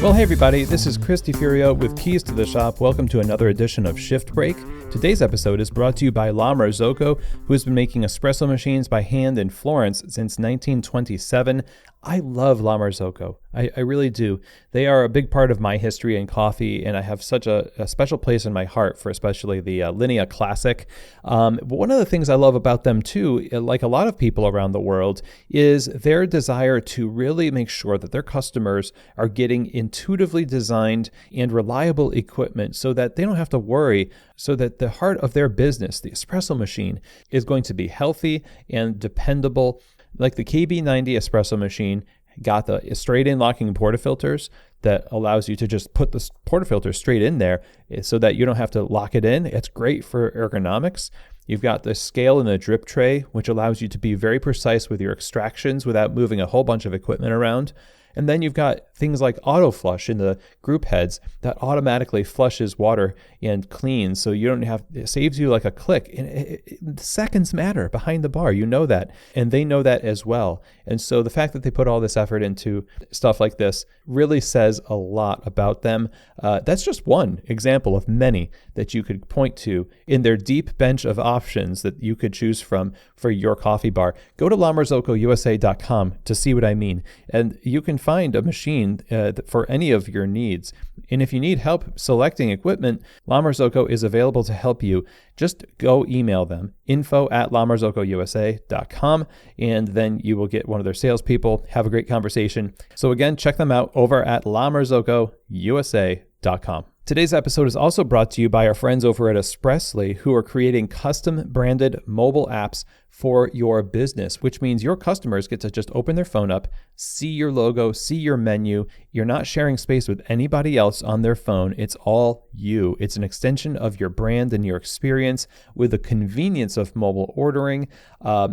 Well, hey everybody, this is Chris DiFurio with Keys to the Shop. Welcome to another edition of Shift Break. Today's episode is brought to you by La Marzocco, who has been making espresso machines by hand in Florence since 1927. I love La Marzocco. I really do. They are a big part of my history in coffee, and I have such a special place in my heart for especially the Linea Classic. But one of the things I love about them too, like a lot of people around the world, is their desire to really make sure that their customers are getting intuitively designed and reliable equipment so that they don't have to worry, so that the heart of their business, the espresso machine, is going to be healthy and dependable. Like the KB90 espresso machine got the straight-in locking portafilters that allows you to just put the portafilter straight in there so that you don't have to lock it in. It's great for ergonomics. You've got the scale and the drip tray, which allows you to be very precise with your extractions without moving a whole bunch of equipment around. And then you've got things like auto flush in the group heads that automatically flushes water and cleans, so you don't have, it saves you like a click. And seconds matter behind the bar, you know that, and they know that as well. And so the fact that they put all this effort into stuff like this really says a lot about them. That's just one example of many that you could point to in their deep bench of options that you could choose from for your coffee bar. Go to LaMarzoccoUSA.com to see what I mean, and you can find a machine for any of your needs. And if you need help selecting equipment, La Marzocco is available to help you. Just go email them, info@LaMarzoccoUSA.com, and then you will get one of their salespeople. Have a great conversation. So again, check them out over at LaMarzoccoUSA.com. Today's episode is also brought to you by our friends over at Espressly, who are creating custom branded mobile apps for your business, which means your customers get to just open their phone up, see your logo, see your menu. You're not sharing space with anybody else on their phone. It's all you. It's an extension of your brand and your experience with the convenience of mobile ordering.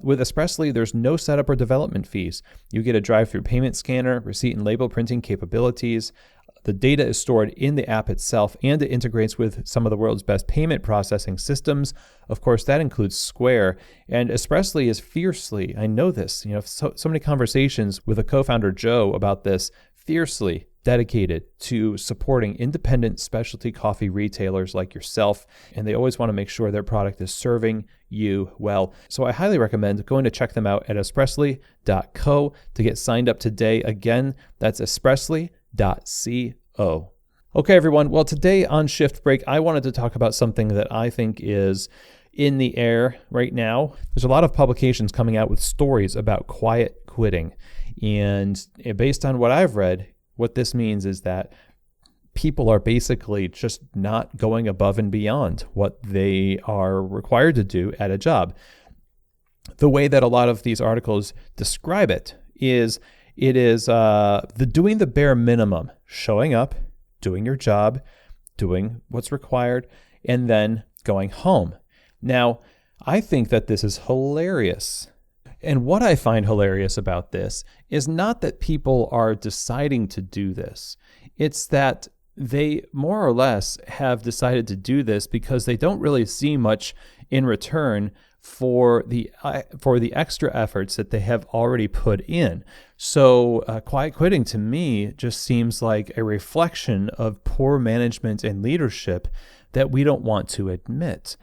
With Espressly, there's no setup or development fees. You get a drive-through payment scanner, receipt and label printing capabilities. The data is stored in the app itself, and it integrates with some of the world's best payment processing systems. Of course, that includes Square. And Espressly is fiercely, I know this, so many conversations with a co-founder, Joe, about this, fiercely dedicated to supporting independent specialty coffee retailers like yourself. And they always want to make sure their product is serving you well. So I highly recommend going to check them out at espressly.co to get signed up today. Again, that's espressly.co. Okay, everyone. Well, today on Shift Break, I wanted to talk about something that I think is in the air right now. There's a lot of publications coming out with stories about quiet quitting. And based on what I've read, what this means is that people are basically just not going above and beyond what they are required to do at a job. The way that a lot of these articles describe it is the doing the bare minimum, showing up, doing your job, doing what's required, and then going home. Now, I think that this is hilarious. And what I find hilarious about this is not that people are deciding to do this. It's that they more or less have decided to do this because they don't really see much in return for the extra efforts that they have already put in. So quiet quitting to me just seems like a reflection of poor management and leadership that we don't want to admit.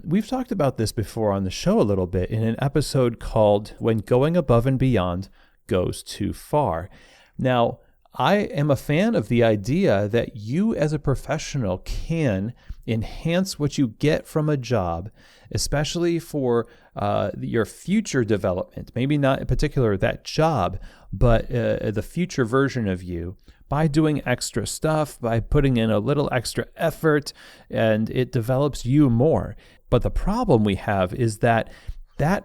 We've talked about this before on the show a little bit in an episode called When Going Above and Beyond Goes Too Far. Now, I am a fan of the idea that you as a professional can enhance what you get from a job, especially for your future development, maybe not in particular that job, but the future version of you, by doing extra stuff, by putting in a little extra effort, and it develops you more. But the problem we have is that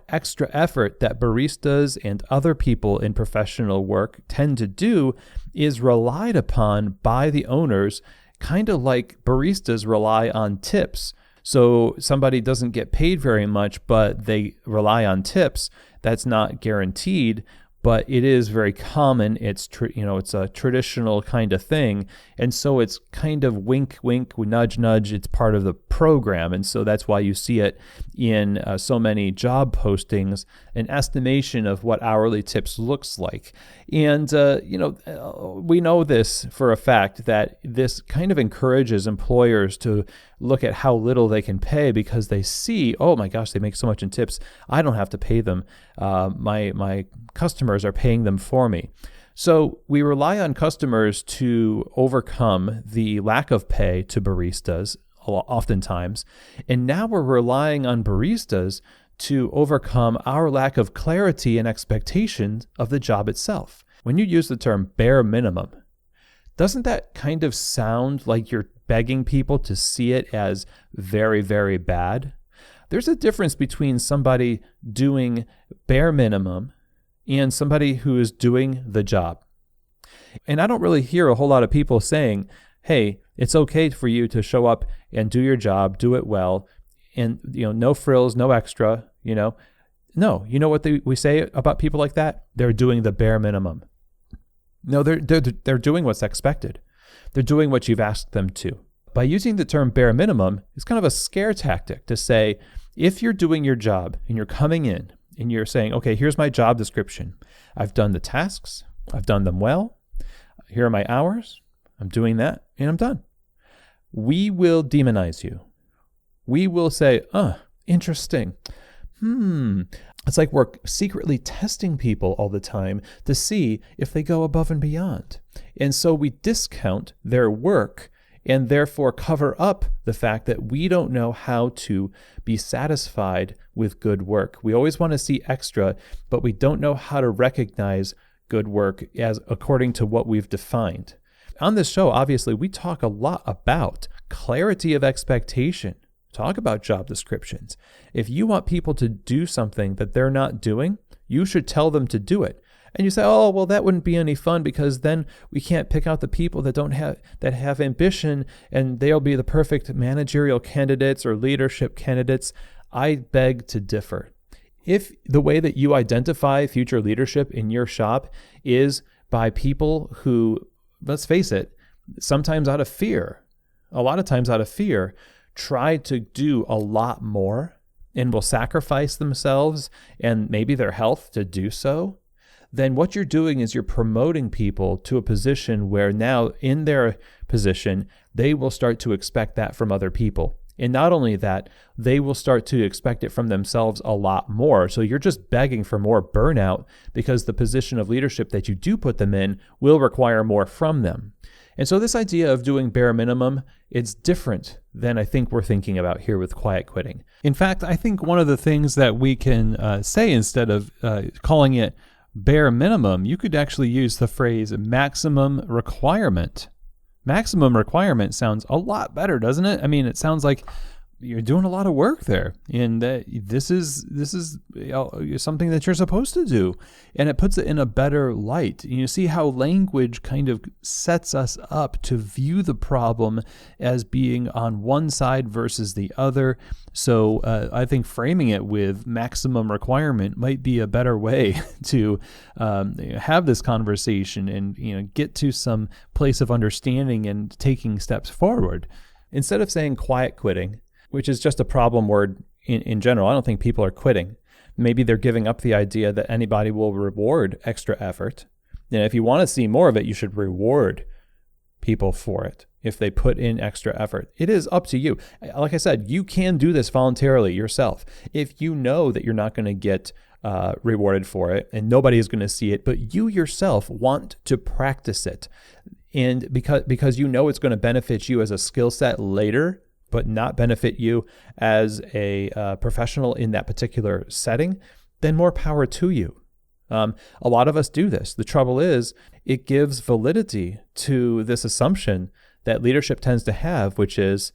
extra effort that baristas and other people in professional work tend to do is relied upon by the owners, kind of like baristas rely on tips. So somebody doesn't get paid very much, but they rely on tips. That's not guaranteed, but it is very common. It's it's a traditional kind of thing, and so it's kind of wink, wink, nudge, nudge. It's part of the program, and so that's why you see it in so many job postings, an estimation of what hourly tips looks like. And we know this for a fact that this kind of encourages employers to look at how little they can pay because they see, oh my gosh, they make so much in tips. I don't have to pay them. My customers are paying them for me. So we rely on customers to overcome the lack of pay to baristas oftentimes. And now we're relying on baristas to overcome our lack of clarity and expectations of the job itself. When you use the term bare minimum, doesn't that kind of sound like you're begging people to see it as very, very bad? There's a difference between somebody doing bare minimum and somebody who is doing the job. And I don't really hear a whole lot of people saying, hey, it's okay for you to show up and do your job, do it well, and no frills, no extra, No, you know what we say about people like that? They're doing the bare minimum. No, they're doing what's expected. They're doing what you've asked them to. By using the term bare minimum, it's kind of a scare tactic to say, if you're doing your job and you're coming in and you're saying, okay, here's my job description. I've done the tasks. I've done them well. Here are my hours. I'm doing that and I'm done. We will demonize you. We will say, interesting. It's like we're secretly testing people all the time to see if they go above and beyond. And so we discount their work and therefore cover up the fact that we don't know how to be satisfied with good work. We always want to see extra, but we don't know how to recognize good work as according to what we've defined. On this show, obviously, we talk a lot about clarity of expectation. Talk about job descriptions. If you want people to do something that they're not doing, you should tell them to do it. And you say, oh, well, that wouldn't be any fun because then we can't pick out the people that have ambition and they'll be the perfect managerial candidates or leadership candidates. I beg to differ. If the way that you identify future leadership in your shop is by people who, let's face it, sometimes out of fear, a lot of times out of fear, try to do a lot more and will sacrifice themselves and maybe their health to do so, then what you're doing is you're promoting people to a position where now in their position, they will start to expect that from other people. And not only that, they will start to expect it from themselves a lot more. So you're just begging for more burnout because the position of leadership that you do put them in will require more from them. And so this idea of doing bare minimum, it's different than I think we're thinking about here with quiet quitting. In fact, I think one of the things that we can say instead of calling it bare minimum, you could actually use the phrase maximum requirement. Maximum requirement sounds a lot better, doesn't it? I mean, it sounds like you're doing a lot of work there, and this is something that you're supposed to do, and it puts it in a better light. You see how language kind of sets us up to view the problem as being on one side versus the other. So I think framing it with maximum requirement might be a better way to have this conversation and get to some place of understanding and taking steps forward. Instead of saying quiet quitting, which is just a problem word in general. I don't think people are quitting. Maybe they're giving up the idea that anybody will reward extra effort. And if you want to see more of it, you should reward people for it if they put in extra effort. It is up to you. Like I said, you can do this voluntarily yourself. If you know that you're not going to get rewarded for it and nobody is going to see it, but you yourself want to practice it. And because you know it's going to benefit you as a skill set later, but not benefit you as a professional in that particular setting, then more power to you. A lot of us do this. The trouble is, it gives validity to this assumption that leadership tends to have, which is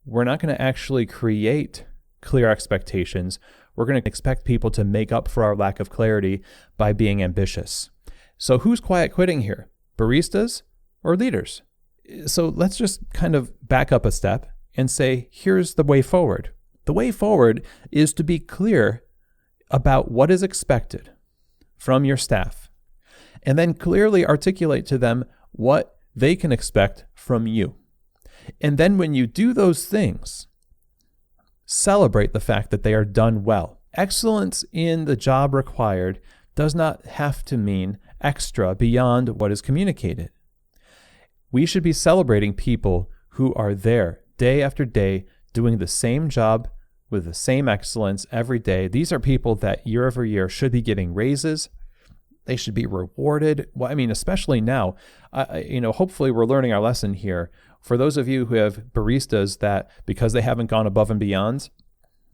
we're not going to actually create clear expectations. We're going to expect people to make up for our lack of clarity by being ambitious. So who's quiet quitting here? Baristas or leaders? So let's just kind of back up a step and say, here's the way forward. The way forward is to be clear about what is expected from your staff. and then clearly articulate to them what they can expect from you. And then when you do those things, celebrate the fact that they are done well. Excellence in the job required does not have to mean extra beyond what is communicated. We should be celebrating people who are there day after day doing the same job with the same excellence every day. These are people that year over year should be getting raises. They should be rewarded. Well, I mean, especially now, hopefully we're learning our lesson here. For those of you who have baristas that because they haven't gone above and beyond,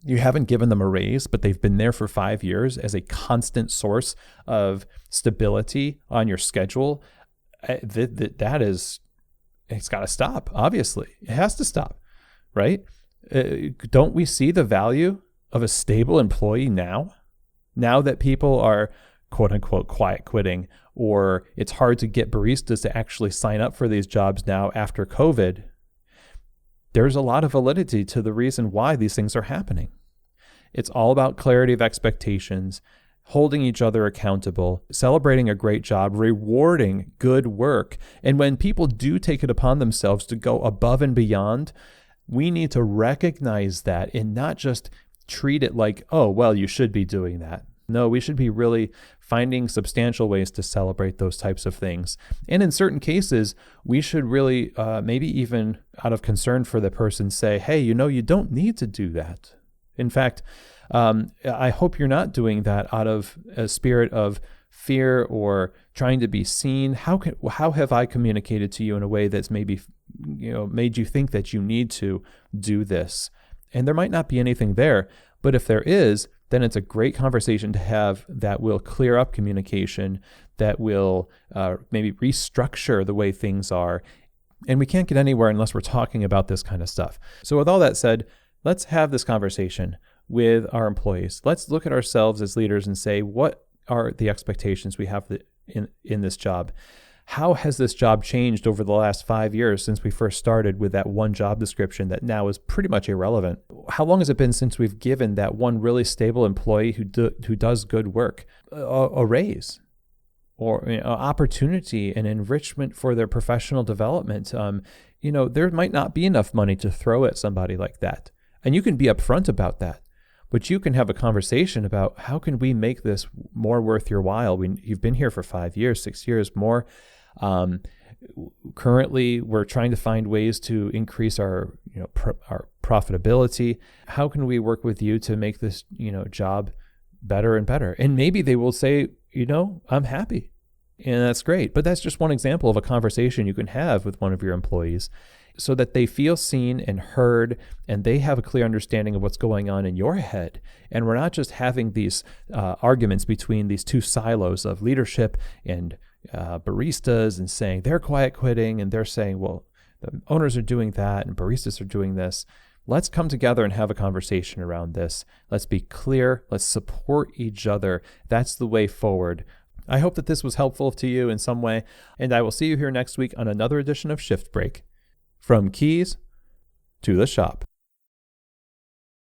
you haven't given them a raise, but they've been there for 5 years as a constant source of stability on your schedule. That is, it's got to stop. Obviously, it has to stop, right? Don't we see the value of a stable employee now? Now that people are quote unquote quiet quitting, or it's hard to get baristas to actually sign up for these jobs now after COVID, there's a lot of validity to the reason why these things are happening. It's all about clarity of expectations, holding each other accountable, celebrating a great job, rewarding good work. And when people do take it upon themselves to go above and beyond, we need to recognize that and not just treat it like, oh, well, you should be doing that. No, we should be really finding substantial ways to celebrate those types of things. And in certain cases, we should really, maybe even out of concern for the person, say, hey, you don't need to do that. In fact, I hope you're not doing that out of a spirit of fear or trying to be seen. How have I communicated to you in a way that's maybe, made you think that you need to do this? And there might not be anything there, but if there is, then it's a great conversation to have that will clear up communication, that will maybe restructure the way things are. And we can't get anywhere unless we're talking about this kind of stuff. So with all that said, let's have this conversation with our employees. Let's look at ourselves as leaders and say, what are the expectations we have in this job? How has this job changed over the last 5 years since we first started with that one job description that now is pretty much irrelevant? How long has it been since we've given that one really stable employee who does good work a raise or opportunity and enrichment for their professional development? There might not be enough money to throw at somebody like that. And you can be upfront about that. But you can have a conversation about how can we make this more worth your while? You've been here for 5 years, 6 years more. Currently, we're trying to find ways to increase our profitability. How can we work with you to make this job better and better? And maybe they will say, I'm happy, and that's great. But that's just one example of a conversation you can have with one of your employees, so that they feel seen and heard, and they have a clear understanding of what's going on in your head. And we're not just having these arguments between these two silos of leadership and baristas and saying they're quiet quitting, and they're saying, well, the owners are doing that and baristas are doing this. Let's come together and have a conversation around this. Let's be clear. Let's support each other. That's the way forward. I hope that this was helpful to you in some way, and I will see you here next week on another edition of Shift Break. From keys to the shop.